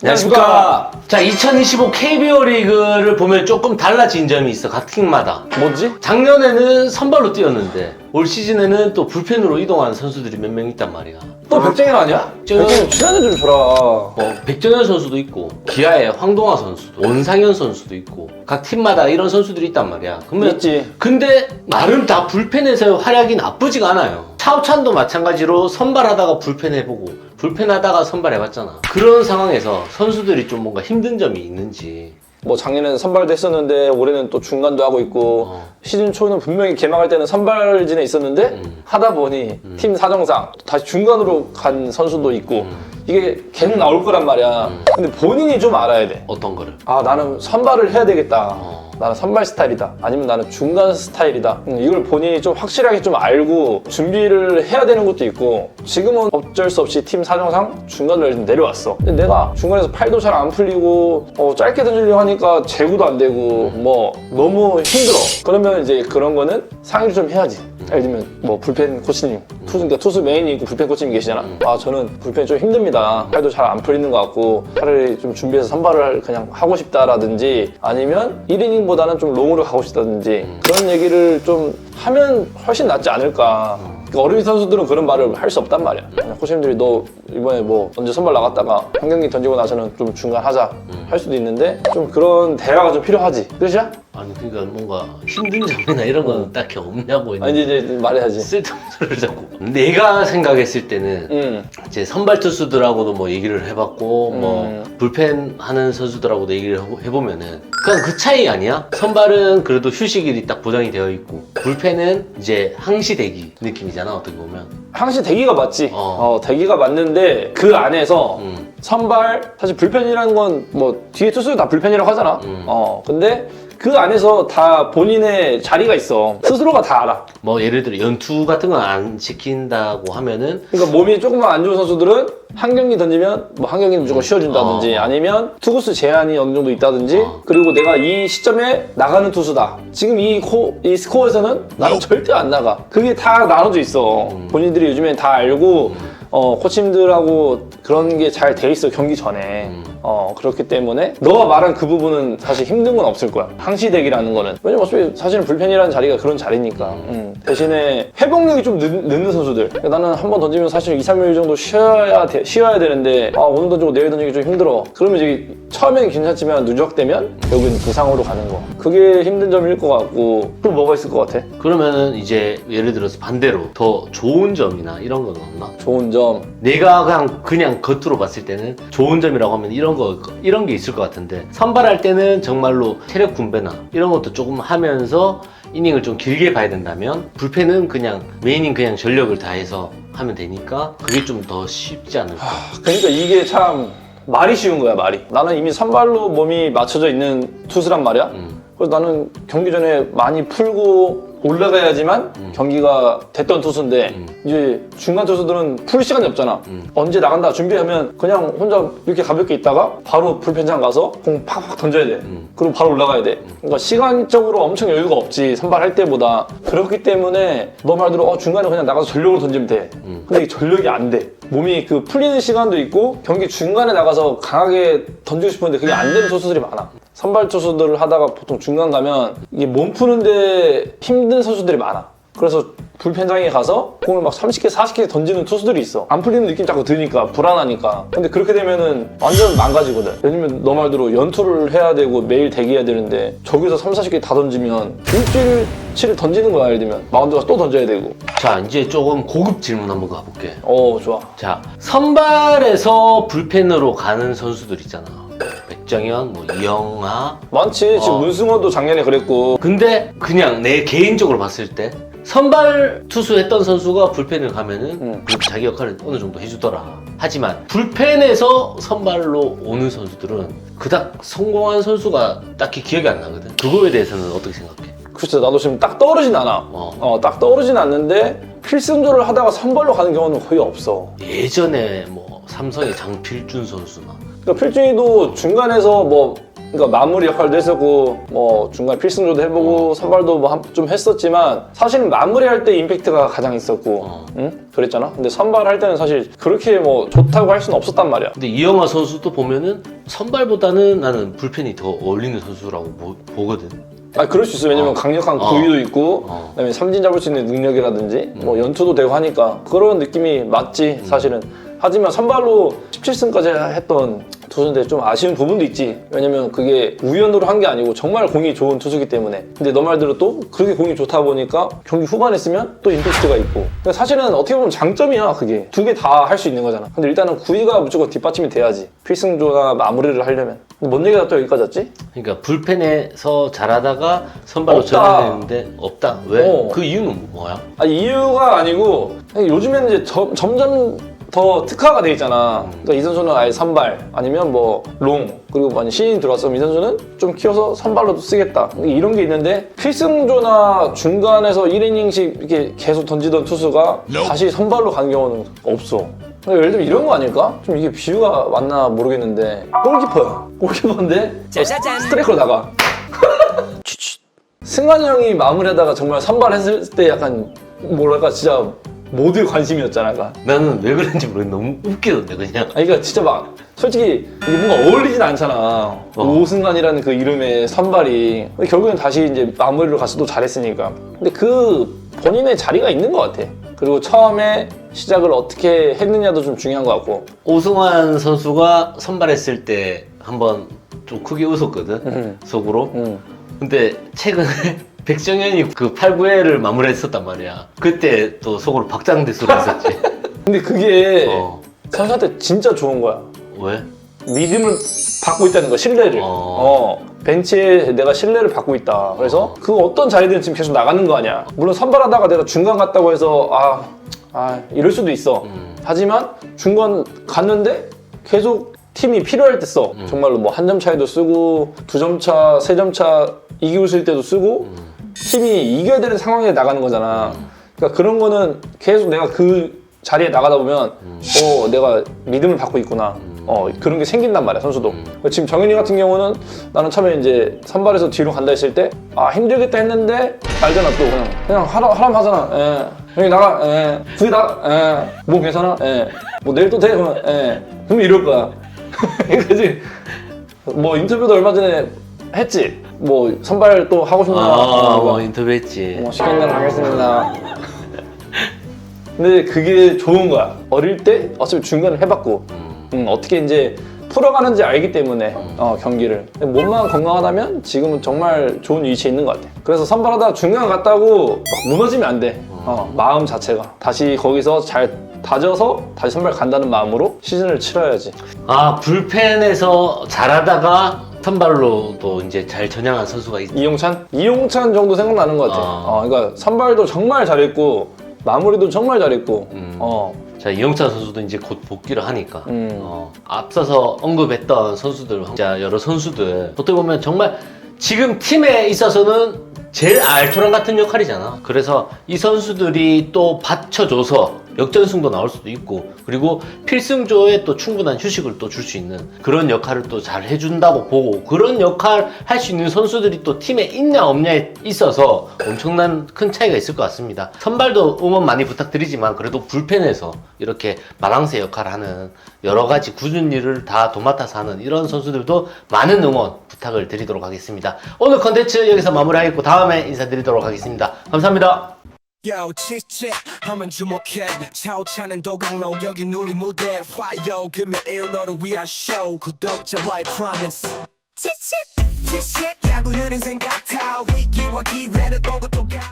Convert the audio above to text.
안녕하십니까. 자, 2025 KBO 리그를 보면 조금 달라진 점이 있어, 각 팀마다. 뭐지? 작년에는 선발로 뛰었는데 올 시즌에는 또 불펜으로 이동하는 선수들이 몇 명 있단 말이야. 또 백정현 아니야? 백정현 출연해 좀 줘라. 백정현 선수도 있고 기아의 황동화 선수도, 원상현 선수도 있고 각 팀마다 이런 선수들이 있단 말이야. 그러면 있지. 근데 나름 다 불펜에서의 활약이 나쁘지가 않아요. 차우찬도 마찬가지로 선발하다가 불펜해보고 불펜하다가 선발해봤잖아. 그런 상황에서 선수들이 좀 뭔가 힘든 점이 있는지. 뭐 작년에는 선발도 했었는데 올해는 또 중간도 하고 있고 시즌 초는 분명히 개막할 때는 선발진에 있었는데 하다 보니 팀 사정상 다시 중간으로 간 선수도 있고 이게 계속 나올 거란 말이야. 근데 본인이 좀 알아야 돼. 어떤 거를? 아, 나는 선발을 해야 되겠다. 나는 선발 스타일이다. 아니면 나는 중간 스타일이다. 이걸 본인이 좀 확실하게 좀 알고 준비를 해야 되는 것도 있고, 지금은 어쩔 수 없이 팀 사정상 중간으로 내려왔어. 근데 내가 중간에서 팔도 잘 안 풀리고 짧게 던지려고 하니까 제구도 안 되고 뭐 너무 힘들어. 그러면 이제 그런 거는 상의를 좀 해야지. 예를 들면 뭐 불펜 코치님, 그러니까 투수 메인이 있고 불펜 코치님 계시잖아. 아, 저는 불펜이 좀 힘듭니다. 팔도 잘 안 풀리는 것 같고 차라리 좀 준비해서 선발을 그냥 하고 싶다라든지, 아니면 1이닝보다는 좀 롱으로 가고 싶다든지 그런 얘기를 좀 하면 훨씬 낫지 않을까. 그러니까 어린이 선수들은 그런 말을 할 수 없단 말이야. 그냥 코치님들이 너 이번에 뭐 언제 선발 나갔다가 한 경기 던지고 나서는 좀 중간 하자 할 수도 있는데, 좀 그런 대화가 좀 필요하지. 그렇죠? 아니 그러니까 뭔가 힘든 점이나 이런 건 딱히 없냐고. 아니 이제 말해야지. 쓸데없는 소리를 자꾸. 내가 생각했을 때는 이제 선발 투수들하고도 뭐 얘기를 해봤고 뭐 불펜 하는 선수들하고도 얘기를 해보면은 그냥 그 차이 아니야? 선발은 그래도 휴식일이 딱 보장이 되어 있고 불펜은 이제 항시 대기 느낌이잖아, 어떻게 보면. 항시 대기가 맞지. 대기가 맞는데 그 안에서 선발, 사실 불펜이라는 건 뭐 뒤에 투수 다 불펜이라고 하잖아. 근데 그 안에서 다 본인의 자리가 있어. 스스로가 다 알아. 뭐 예를 들어 연투 같은 건 안 시킨다고 하면은, 그러니까 몸이 조금만 안 좋은 선수들은 한 경기 던지면 뭐 한 경기는 무조건 쉬어준다든지, 아니면 투구수 제한이 어느 정도 있다든지, 그리고 내가 이 시점에 나가는 투수다. 지금 이 스코어에서는 나는 절대 안 나가. 그게 다 나눠져 있어. 본인들이 요즘엔 다 알고 코치님들하고 그런 게 잘 돼 있어, 경기 전에. 그렇기 때문에 너가 말한 그 부분은 사실 힘든 건 없을 거야, 항시대기라는 거는. 왜냐면 어차피 사실은 불펜이라는 자리가 그런 자리니까. 대신에 회복력이 좀 늦는 선수들, 나는 한 번 던지면 사실 2-3일 정도 쉬어야 되는데 오늘 던지고 내일 던지기 좀 힘들어. 그러면 이제 처음엔 괜찮지만 누적되면 결국은 부상으로 가는 거. 그게 힘든 점일 것 같고. 또 뭐가 있을 것 같아? 그러면은 이제 예를 들어서 반대로 더 좋은 점이나 이런 건 없나? 좋은 점. 내가 그냥 겉으로 봤을 때는 좋은 점이라고 하면 이런 게 있을 것 같은데, 선발할 때는 정말로 체력 분배나 이런 것도 조금 하면서 이닝을 좀 길게 봐야 된다면, 불펜은 그냥 메인인 그냥 전력을 다해서 하면 되니까 그게 좀 더 쉽지 않을까. 그러니까 이게 참 말이 쉬운 거야, 말이. 나는 이미 선발로 몸이 맞춰져 있는 투수란 말이야. 그래서 나는 경기 전에 많이 풀고 올라가야지만 경기가 됐던 투수인데, 이제 중간 투수들은 풀 시간이 없잖아. 언제 나간다 준비하면 그냥 혼자 이렇게 가볍게 있다가 바로 불펜장 가서 공 팍팍 던져야 돼. 그리고 바로 올라가야 돼. 그러니까 시간적으로 엄청 여유가 없지, 선발할 때보다. 그렇기 때문에 너 말대로 중간에 그냥 나가서 전력으로 던지면 돼. 근데 이게 전력이 안 돼. 몸이 그 풀리는 시간도 있고 경기 중간에 나가서 강하게 던지고 싶은데 그게 안 되는 투수들이 많아. 선발 투수들을 하다가 보통 중간 가면 이게 몸 푸는데 힘든 선수들이 많아. 그래서 불펜장에 가서 공을 막 30개, 40개 던지는 투수들이 있어. 안 풀리는 느낌 자꾸 드니까, 불안하니까. 근데 그렇게 되면은 완전 망가지거든. 왜냐면 너 말대로 연투를 해야 되고 매일 대기해야 되는데 저기서 30, 40개 다 던지면 일주일치를 던지는 거야. 예를 들면 마운드 가서 또 던져야 되고. 자, 이제 조금 고급 질문 한번 가볼게. 좋아. 자, 선발에서 불펜으로 가는 선수들 있잖아. 백정현, 뭐 이영하. 많지. 지금 문승호도 작년에 그랬고. 근데 그냥 내 개인적으로 봤을 때 선발 투수 했던 선수가 불펜을 가면은 그래도 자기 역할을 어느 정도 해주더라. 하지만 불펜에서 선발로 오는 선수들은 그닥 성공한 선수가 딱히 기억이 안 나거든. 그거에 대해서는 어떻게 생각해? 글쎄, 나도 지금 딱 떠오르진 않아. 딱 떠오르진 않는데 필승조를 하다가 선발로 가는 경우는 거의 없어. 예전에 뭐 삼성의 장필준 선수나. 그러니까 필준이도 중간에서 뭐 그러니까 마무리 역할도 했었고 뭐 중간 필승조도 해보고 선발도 뭐 좀 했었지만 사실은 마무리할 때 임팩트가 가장 있었고 응? 그랬잖아. 근데 선발할 때는 사실 그렇게 뭐 좋다고 할 수는 없었단 말이야. 근데 이영하 선수도 보면은 선발보다는 나는 불펜이 더 어울리는 선수라고 보거든. 아 그럴 수 있어. 왜냐면 강력한 구위도 있고 그다음에 삼진 잡을 수 있는 능력이라든지 뭐 연투도 되고 하니까 그런 느낌이 맞지 사실은. 하지만 선발로 17승까지 했던 투수인데 좀 아쉬운 부분도 있지. 왜냐면 그게 우연으로 한 게 아니고 정말 공이 좋은 투수기 때문에. 근데 너 말대로 또 그렇게 공이 좋다 보니까 경기 후반에 쓰면 또 임팩트가 있고. 그러니까 사실은 어떻게 보면 장점이야 그게. 두 개 다 할 수 있는 거잖아. 근데 일단은 구위가 무조건 뒷받침이 돼야지. 필승조나 마무리를 하려면. 근데 뭔 얘기가 또 여기까지 왔지? 그러니까 불펜에서 잘하다가 선발로 없다. 전환되는데 없다. 왜? 어. 그 이유는 뭐야? 아 이유가 아니고 요즘에는 이제 점점 더 특화가 돼 있잖아. 그러니까 이 선수는 아예 선발 아니면 뭐 롱 그리고 만약 신인 들어왔으면 이 선수는 좀 키워서 선발로도 쓰겠다. 이런 게 있는데 필승조나 중간에서 1이닝씩 이렇게 계속 던지던 투수가 다시 선발로 가는 경우는 없어. 그러니까 예를 들면 이런 거 아닐까? 좀 이게 비유가 맞나 모르겠는데 골키퍼야. 골키퍼인데 스트라이크로 나가. 승관이 형이 마무리하다가 정말 선발했을 때 약간 뭐랄까 진짜 모두의 관심이었잖아. 그러니까. 나는 왜 그런지 모르겠는데 너무 웃기던데 그냥. 아니 그러니까 진짜 막 솔직히 이게 뭔가 어울리진 않잖아. 오승관이라는 그 이름의 선발이. 근데 결국엔 다시 이제 마무리로 가서 또 잘했으니까. 근데 그 본인의 자리가 있는 것 같아. 그리고 처음에 시작을 어떻게 했느냐도 좀 중요한 것 같고. 오승환 선수가 선발했을 때 한번 좀 크게 웃었거든 속으로. 근데 최근에 백정현이 그 8, 9회를 마무리했었단 말이야. 그때 또 속으로 박장대소를 했었지. 근데 그게 선수한테 진짜 좋은 거야. 왜? 믿음을 받고 있다는 거, 신뢰를. 벤치에 내가 신뢰를 받고 있다. 그래서 그 어떤 자리든 지금 계속 나가는 거 아니야. 물론 선발하다가 내가 중간 갔다고 해서 이럴 수도 있어. 하지만 중간 갔는데 계속 팀이 필요할 때 써. 정말로 뭐 한 점 차이도 쓰고 2점 차, 3점 차 이기고 있을 때도 쓰고 팀이 이겨야 되는 상황에 나가는 거잖아. 그러니까 그런 거는 계속 내가 그 자리에 나가다 보면 내가 믿음을 받고 있구나. 그런 게 생긴단 말이야 선수도. 지금 정현이 같은 경우는 나는 처음에 이제 선발에서 뒤로 간다 했을 때 힘들겠다 했는데 알잖아. 또 그냥 하람 하잖아. 예. 형이 나가. 예. 그게 나가. 예. 뭐 괜찮아. 예. 뭐 내일 또 돼. 그러면 예. 그럼 이럴 거야. 그지? 뭐 인터뷰도 얼마 전에 했지. 뭐 선발 또 하고 싶나? 인터뷰했지. 시키는 대로 하겠습니다. 근데 그게 좋은 거야. 어릴 때 어차피 중간을 해봤고 어떻게 이제 풀어가는지 알기 때문에 경기를. 몸만 건강하다면 지금은 정말 좋은 위치에 있는 것 같아. 그래서 선발하다 중간 갔다고 막 무너지면 안 돼. 마음 자체가 다시 거기서 잘 다져서 다시 선발 간다는 마음으로 시즌을 치러야지. 불펜에서 잘하다가 선발로도 이제 잘 전향한 선수가 있. 이용찬? 이용찬 정도 생각나는 것 같아. 그러니까 선발도 정말 잘했고 마무리도 정말 잘했고. 자, 이영찬 선수도 이제 곧 복귀를 하니까 앞서서 언급했던 선수들, 진짜 여러 선수들 어떻게 보면 정말 지금 팀에 있어서는 제일 알토란 같은 역할이잖아. 그래서 이 선수들이 또 받쳐줘서 역전승도 나올 수도 있고, 그리고 필승조에 또 충분한 휴식을 또 줄 수 있는 그런 역할을 또 잘 해준다고 보고, 그런 역할 할 수 있는 선수들이 또 팀에 있냐 없냐에 있어서 엄청난 큰 차이가 있을 것 같습니다. 선발도 응원 많이 부탁드리지만 그래도 불펜에서 이렇게 마랑새 역할을 하는 여러 가지 굳은 일을 다 도맡아서 하는 이런 선수들도 많은 응원 부탁을 드리도록 하겠습니다. 오늘 컨텐츠 여기서 마무리하겠고 다음에 인사드리도록 하겠습니다. 감사합니다. Yo, 치치 하면 주목해 차오차는 도강로 여긴 우리 무대 화요 금요일 너를 위한 쇼 구독자 Y Promise 치치 야구하는 생각 다 위기와 기회를 보고 또